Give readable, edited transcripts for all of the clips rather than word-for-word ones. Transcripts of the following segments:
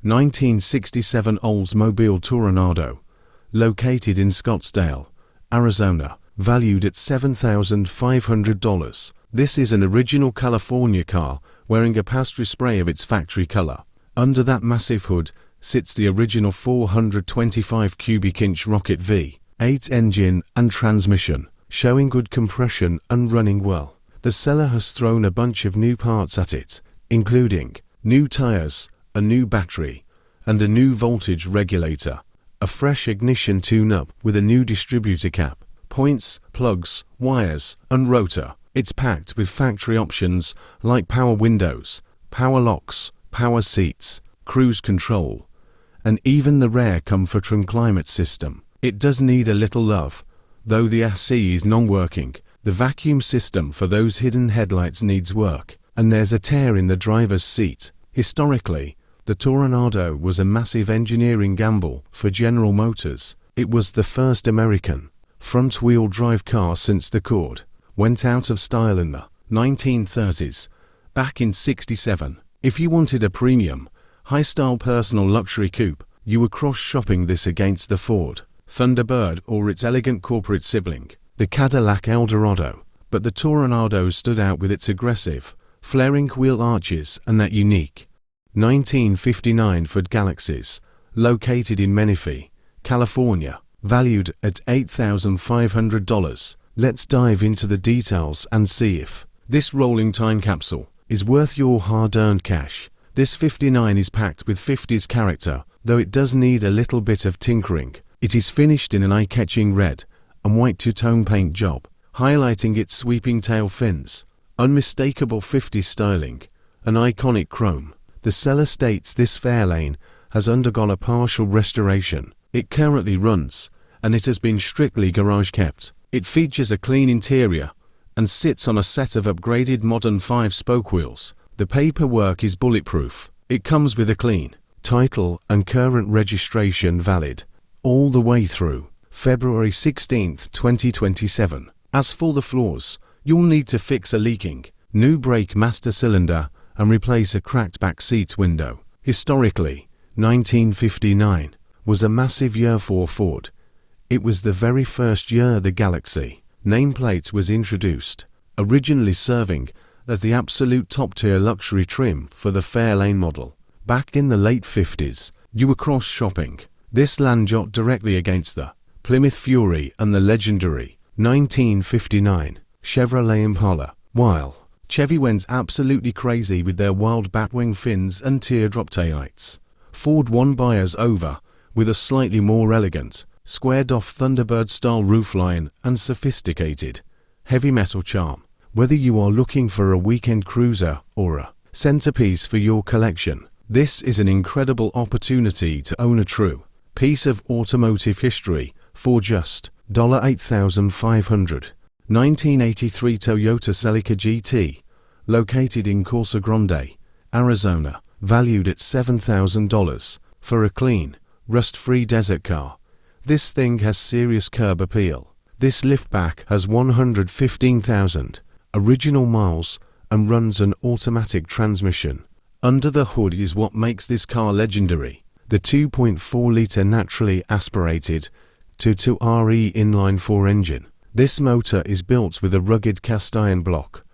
1967 Oldsmobile Toronado, located in Scottsdale, Arizona, valued at $7,500. This is an original California car wearing a pastry spray of its factory color. Under that massive hood sits the original 425 cubic inch rocket V8 engine and transmission, showing good compression and running well. The seller has thrown a bunch of new parts at it, including new tires, a new battery, and a new voltage regulator, a fresh ignition tune-up with a new distributor cap, points, plugs, wires, and rotor. It's packed with factory options like power windows, power locks, power seats, cruise control, and even the rare comfort and climate system. It does need a little love, though the AC is non-working. The vacuum system for those hidden headlights needs work, and there's a tear in the driver's seat. Historically, the Toronado was a massive engineering gamble for General Motors. It was the first American front-wheel drive car since the Accord went out of style in the 1930s. Back in '67, if you wanted a premium, high-style personal luxury coupe, you were cross-shopping this against the Ford Thunderbird or its elegant corporate sibling, the Cadillac Eldorado. But the Toronado stood out with its aggressive, flaring wheel arches and that unique 1959 Ford Galaxies, located in Menifee, California, valued at $8,500. Let's dive into the details and see if this rolling time capsule is worth your hard-earned cash. This 59 is packed with 50s character, though it does need a little bit of tinkering. It is finished in an eye-catching red and white two-tone paint job, highlighting its sweeping tail fins, unmistakable 50s styling, and iconic chrome. The seller states this Fairlane has undergone a partial restoration. It currently runs, and it has been strictly garage kept. It features a clean interior and sits on a set of upgraded modern 5-spoke wheels. The paperwork is bulletproof. It comes with a clean title and current registration valid all the way through February 16, 2027. As for the flaws, you'll need to fix a leaking new brake master cylinder and replace a cracked back seat window. Historically, 1959 was a massive year for Ford. It was the very first year the Galaxie nameplate was introduced, originally serving as the absolute top-tier luxury trim for the Fairlane model. Back in the late 50s, you were cross-shopping this land yacht directly against the Plymouth Fury and the legendary 1959 Chevrolet Impala, while Chevy went absolutely crazy with their wild batwing fins and teardrop taillights. Ford won buyers over with a slightly more elegant, squared-off Thunderbird-style roofline and sophisticated, heavy metal charm. Whether you are looking for a weekend cruiser or a centerpiece for your collection, this is an incredible opportunity to own a true piece of automotive history for just $8,500. 1983 Toyota Celica GT, located in Casa Grande, Arizona, valued at $7,000 for a clean, rust-free desert car. This thing has serious curb appeal. This liftback has 115,000 original miles and runs an automatic transmission. Under the hood is what makes this car legendary: the 2.4-liter naturally aspirated 2.2RE inline-4 engine. This motor is built with a rugged cast-iron block,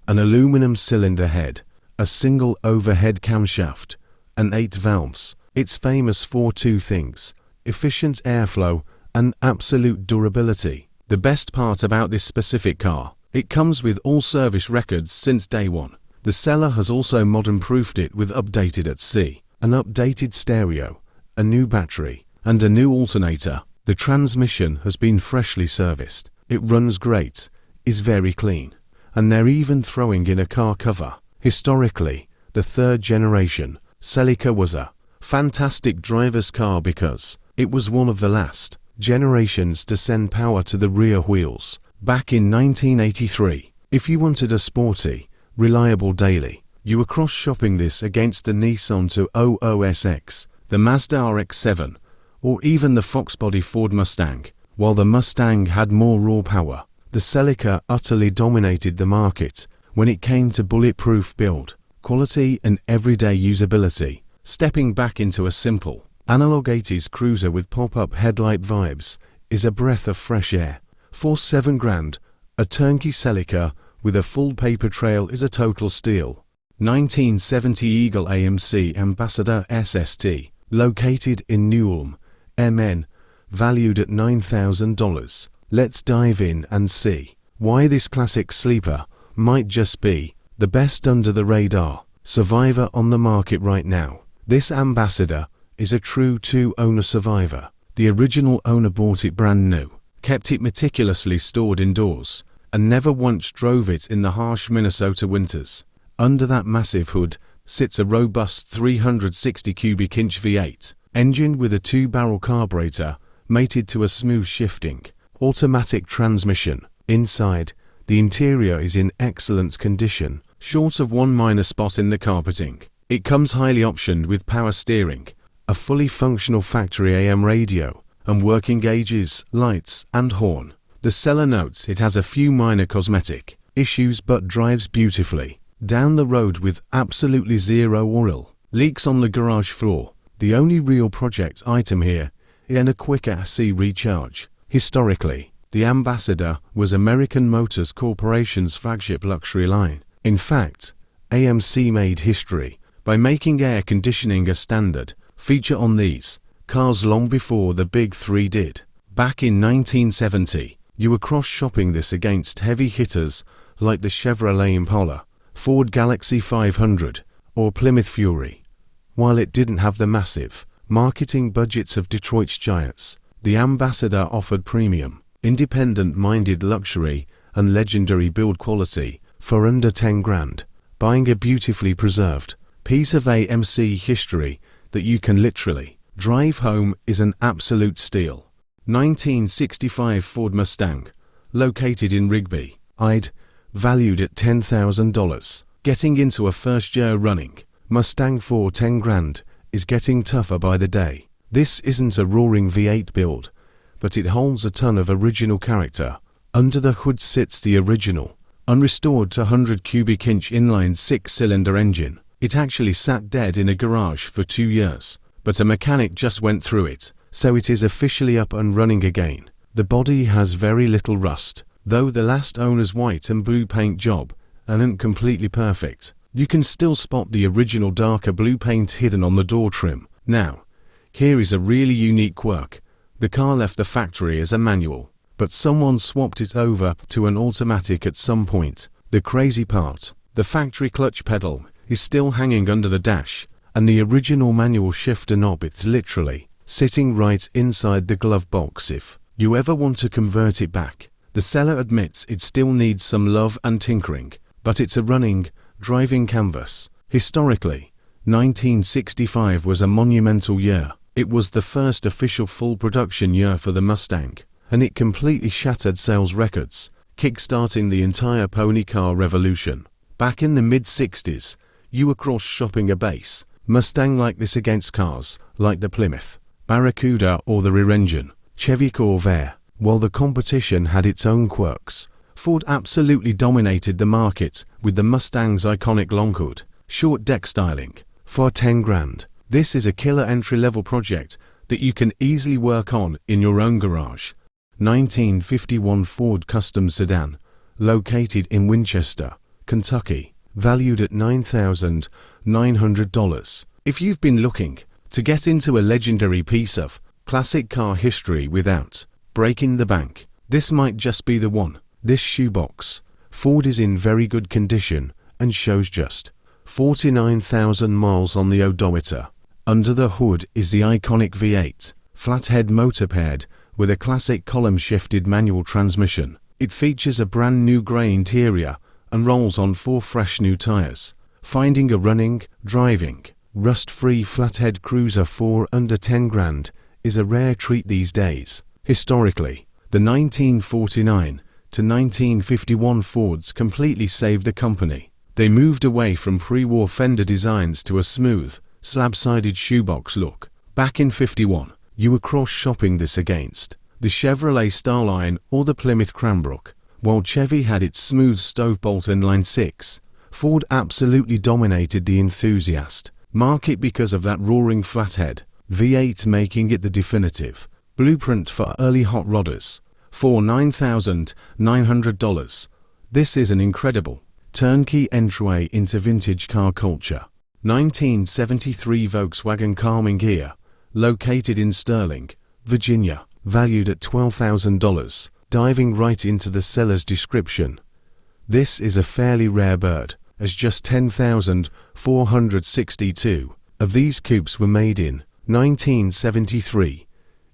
an aluminum cylinder head, a single overhead camshaft, and 8 valves. It's famous for 2 things: efficient airflow and absolute durability. The best part about this specific car, it comes with all service records since day one. The seller has also modern-proofed it with updated at sea, an updated stereo, a new battery, and a new alternator. The transmission has been freshly serviced. It runs great, is very clean, and they're even throwing in a car cover. Historically, the third-generation Celica was a fantastic driver's car because it was one of the last generations to send power to the rear wheels. Back in 1983, if you wanted a sporty, reliable daily, you were cross-shopping this against the Nissan 200SX, the Mazda RX-7, or even the Fox-body Ford Mustang. While the Mustang had more raw power, the Celica utterly dominated the market when it came to bulletproof build, quality and everyday usability. Stepping back into a simple, analog 80s cruiser with pop-up headlight vibes is a breath of fresh air. For $7,000, a turnkey Celica with a full paper trail is a total steal. 1970 Eagle AMC Ambassador SST, located in Newham, MN, valued at $9,000. Let's dive in and see why this classic sleeper might just be the best under the radar survivor on the market right now. This Ambassador is a true two-owner survivor. The original owner bought it brand new, kept it meticulously stored indoors, and never once drove it in the harsh Minnesota winters. Under that massive hood sits a robust 360 cubic inch V8 engine with a 2-barrel carburetor mated to a smooth shifting automatic transmission. Inside, the interior is in excellent condition, short of one minor spot in the carpeting. It comes highly optioned with power steering, a fully functional factory AM radio, and working gauges, lights, and horn. The seller notes it has a few minor cosmetic issues but drives beautifully down the road with absolutely zero oil leaks on the garage floor. The only real project item here is a quick AC recharge. Historically, the Ambassador was American Motors Corporation's flagship luxury line. In fact, AMC made history by making air conditioning a standard feature on these cars long before the Big Three did. Back in 1970, you were cross-shopping this against heavy hitters like the Chevrolet Impala, Ford Galaxie 500, or Plymouth Fury. While it didn't have the massive marketing budgets of Detroit's giants, the Ambassador offered premium, independent-minded luxury and legendary build quality for under $10,000. Buying a beautifully preserved piece of AMC history that you can literally drive home is an absolute steal. 1965 Ford Mustang, located in Rigby, Ide, valued at $10,000. Getting into a first-year running Mustang for $10,000 is getting tougher by the day. This isn't a roaring V8 build, but it holds a ton of original character. Under the hood sits the original, unrestored 200 cubic inch inline 6-cylinder engine. It actually sat dead in a garage for 2 years, but a mechanic just went through it, so it is officially up and running again. The body has very little rust, though the last owner's white and blue paint job isn't completely perfect. You can still spot the original darker blue paint hidden on the door trim. Now, here is a really unique quirk. The car left the factory as a manual, but someone swapped it over to an automatic at some point. The crazy part, the factory clutch pedal is still hanging under the dash, and the original manual shifter knob is literally sitting right inside the glove box. If you ever want to convert it back, the seller admits it still needs some love and tinkering, but it's a running, driving canvas. Historically, 1965 was a monumental year. It was the first official full production year for the Mustang, and it completely shattered sales records, kick-starting the entire pony car revolution. Back in the mid-60s, you were cross-shopping a base Mustang like this against cars like the Plymouth Barracuda or the rear-engine Chevy Corvair. While the competition had its own quirks, Ford absolutely dominated the market with the Mustang's iconic long hood, short deck styling. For $10,000, this is a killer entry-level project that you can easily work on in your own garage. 1951 Ford Custom Sedan, located in Winchester, Kentucky, valued at $9,900. If you've been looking to get into a legendary piece of classic car history without breaking the bank, this might just be the one. This shoebox Ford is in very good condition and shows just 49,000 miles on the odometer. Under the hood is the iconic V8 flathead motor paired with a classic column-shifted manual transmission. It features a brand new grey interior and rolls on 4 fresh new tires. Finding a running, driving, rust-free flathead cruiser for under $10,000 is a rare treat these days. Historically, the 1949 to 1951 Fords completely saved the company. They moved away from pre-war fender designs to a smooth, slab-sided shoebox look. Back in '51, you were cross-shopping this against the Chevrolet Starline or the Plymouth Cranbrook. While Chevy had its smooth stovebolt inline 6, Ford absolutely dominated the enthusiast. Mark it because of that roaring flathead V8, making it the definitive blueprint for early hot rodders. For $9,900, this is an incredible turnkey entryway into vintage car culture. 1973 Volkswagen Karmann Ghia, located in Sterling, Virginia, valued at $12,000. Diving right into the seller's description. This is a fairly rare bird, as just 10,462 of these coupes were made in 1973.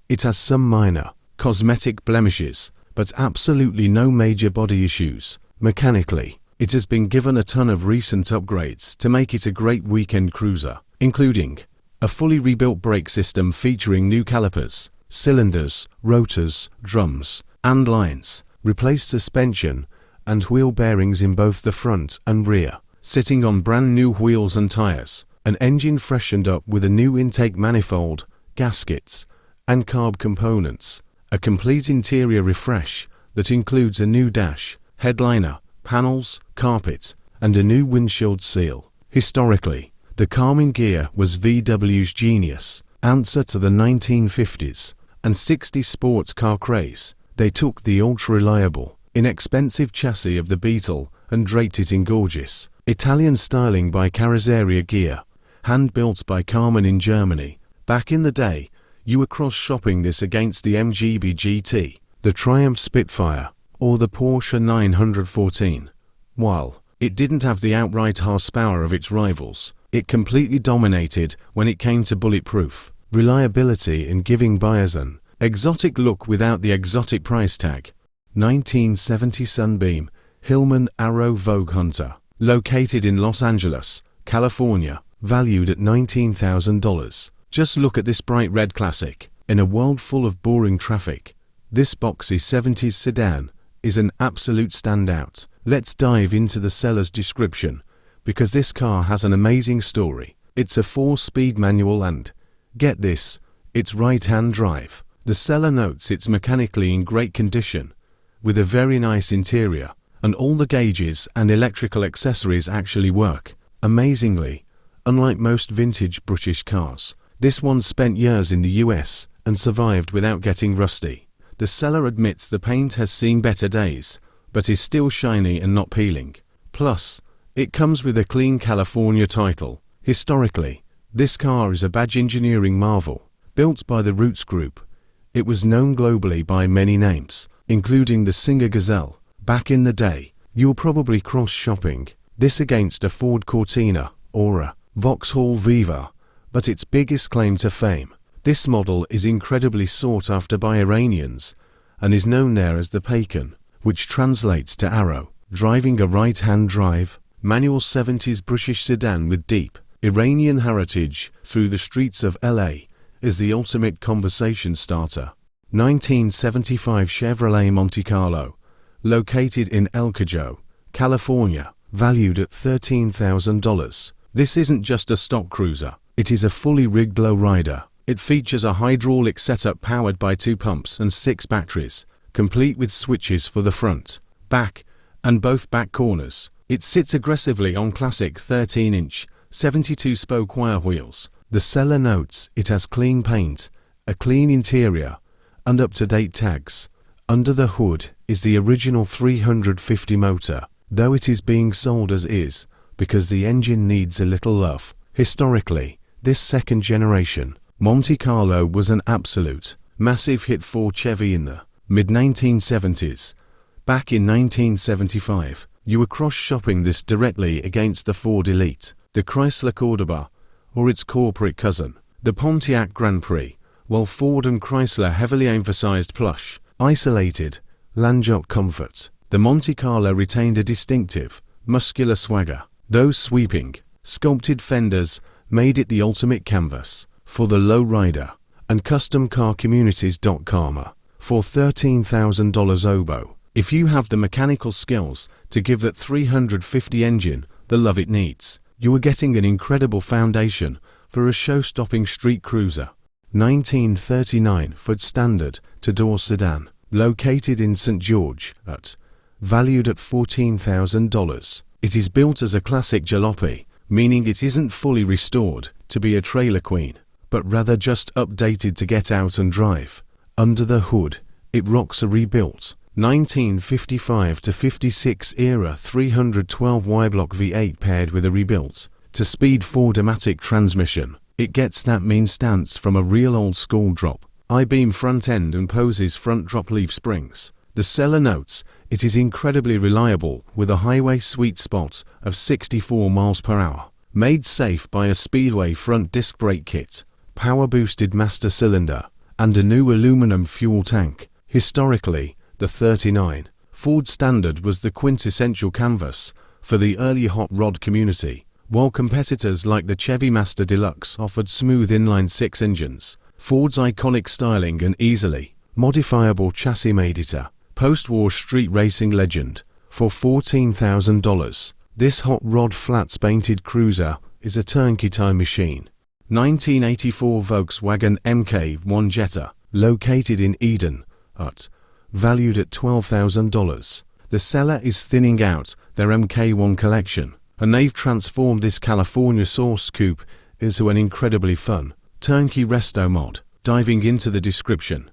It has some minor cosmetic blemishes, but absolutely no major body issues. Mechanically, it has been given a ton of recent upgrades to make it a great weekend cruiser, including a fully rebuilt brake system featuring new calipers, cylinders, rotors, drums, and lines, replaced suspension and wheel bearings in both the front and rear, sitting on brand new wheels and tires, an engine freshened up with a new intake manifold, gaskets, and carb components, a complete interior refresh that includes a new dash, headliner, panels, carpet, and a new windshield seal. Historically, the Karmann Ghia was VW's genius answer to the 1950s and 60s sports car craze. They took the ultra-reliable, inexpensive chassis of the Beetle and draped it in gorgeous Italian styling by Carrozzeria Ghia, hand-built by Karmann in Germany. Back in the day, you were cross-shopping this against the MGB GT, the Triumph Spitfire, or the Porsche 914. While it didn't have the outright horsepower of its rivals, it completely dominated when it came to bulletproof reliability and giving buyers an exotic look without the exotic price tag. 1970 Sunbeam Hillman Arrow Vogue Hunter, located in Los Angeles, California, valued at $19,000. Just look at this bright red classic. In a world full of boring traffic, this boxy 70s sedan is an absolute standout. Let's dive into the seller's description, because this car has an amazing story. It's a 4-speed manual and, get this, it's right-hand drive. The seller notes it's mechanically in great condition, with a very nice interior, and all the gauges and electrical accessories actually work. Amazingly, unlike most vintage British cars, this one spent years in the US and survived without getting rusty. The seller admits the paint has seen better days, but is still shiny and not peeling. Plus, it comes with a clean California title. Historically, this car is a badge engineering marvel. Built by the Roots Group, it was known globally by many names, including the Singer Gazelle. Back in the day, you were probably cross-shopping this against a Ford Cortina or a Vauxhall Viva, but its biggest claim to fame, this model is incredibly sought after by Iranians and is known there as the Paykan, which translates to arrow. Driving a right-hand drive, manual 70s British sedan with deep Iranian heritage through the streets of LA is the ultimate conversation starter. 1975 Chevrolet Monte Carlo, located in El Cajo, California, valued at $13,000. This isn't just a stock cruiser, it is a fully rigged lowrider. It features a hydraulic setup powered by 2 pumps and 6 batteries, complete with switches for the front, back, and both back corners. It sits aggressively on classic 13-inch, 72-spoke wire wheels. The seller notes it has clean paint, a clean interior, and up-to-date tags. Under the hood is the original 350 motor, though it is being sold as is because the engine needs a little love. Historically, this second-generation Monte Carlo was an absolute massive hit for Chevy in the mid-1970s. Back in 1975, you were cross-shopping this directly against the Ford Elite, the Chrysler Cordoba, or its corporate cousin, the Pontiac Grand Prix, while Ford and Chrysler heavily emphasized plush, isolated, landjaw comfort. The Monte Carlo retained a distinctive, muscular swagger. Those sweeping, sculpted fenders made it the ultimate canvas for the lowrider, and custom car communities. Karma for $13,000 oboe. If you have the mechanical skills to give that 350 engine the love it needs, you are getting an incredible foundation for a show-stopping street cruiser. 1939 Ford Standard two-door sedan, located in St. George, valued at $14,000. It is built as a classic jalopy, meaning it isn't fully restored to be a trailer queen, but rather just updated to get out and drive. Under the hood, it rocks a rebuilt 1955 to 56 era 312 Y-block V8 paired with a rebuilt two-speed 4-matic transmission. It gets that mean stance from a real old school drop I-beam front end and poses front drop leaf springs. The seller notes it is incredibly reliable with a highway sweet spot of 64 miles per hour. Made safe by a Speedway front disc brake kit, power boosted master cylinder, and a new aluminum fuel tank. Historically, the 39 Ford Standard was the quintessential canvas for the early hot rod community, while competitors like the Chevy Master Deluxe offered smooth inline-six engines. Ford's iconic styling and easily modifiable chassis made it a post-war street racing legend. For $14,000, this hot rod flats painted cruiser is a turnkey time machine. 1984 Volkswagen MK1 Jetta, located in Eden, valued at $12,000. The seller is thinning out their MK1 collection, and they've transformed this California source coupe into an incredibly fun turnkey resto mod. Diving into the description,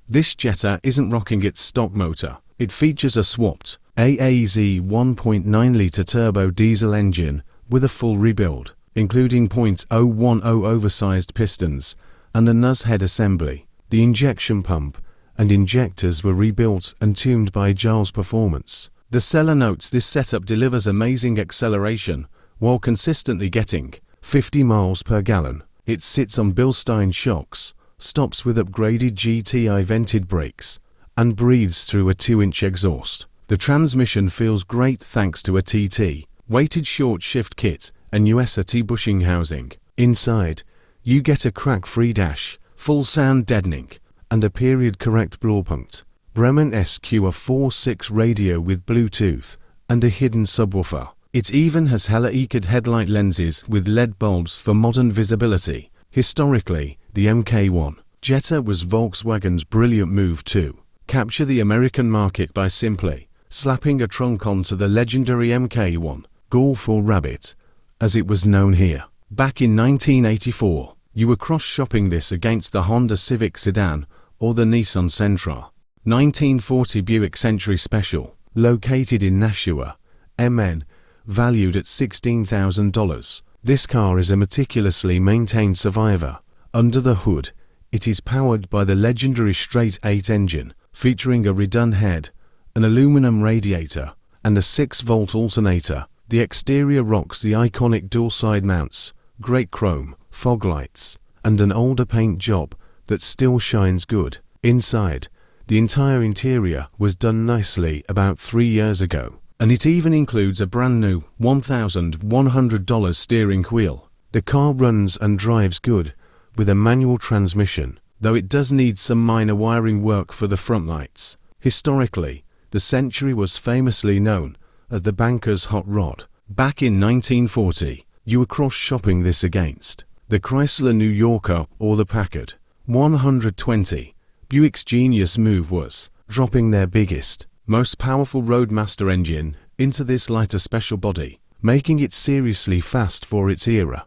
this Jetta isn't rocking its stock motor. It features a swapped AAZ 1.9-litre turbo diesel engine with a full rebuild, including .010 oversized pistons and a nose head assembly. The injection pump and injectors were rebuilt and tuned by Giles Performance. The seller notes this setup delivers amazing acceleration while consistently getting 50 miles per gallon. It sits on Bilstein shocks, stops with upgraded GTI vented brakes, and breathes through a 2-inch exhaust. The transmission feels great thanks to a TT weighted short shift kit and USAT bushing housing. Inside, you get a crack-free dash, full sound deadening, and a period-correct Blaupunkt Bremen SQ4.6 radio with Bluetooth and a hidden subwoofer. It even has halogeid headlight lenses with LED bulbs for modern visibility. Historically, the MK1 Jetta was Volkswagen's brilliant move to capture the American market by simply slapping a trunk onto the legendary MK1 Golf or Rabbit, as it was known here. Back in 1984, you were cross-shopping this against the Honda Civic Sedan or the Nissan Sentra. 1940 Buick Century Special, located in Nashua, MN, valued at $16,000. This car is a meticulously maintained survivor. Under the hood, it is powered by the legendary straight-8 engine, featuring a redone head, an aluminum radiator, and a 6-volt alternator. The exterior rocks the iconic dual-side mounts, great chrome, fog lights, and an older paint job that still shines good. Inside, the entire interior was done nicely about 3 years ago, and it even includes a brand new $1,100 steering wheel. The car runs and drives good with a manual transmission, though it does need some minor wiring work for the front lights. Historically, the Century was famously known as the banker's hot rod. Back in 1940, you were cross-shopping this against the Chrysler New Yorker or the Packard 120. Buick's genius move was dropping their biggest, most powerful Roadmaster engine into this lighter special body, making it seriously fast for its era.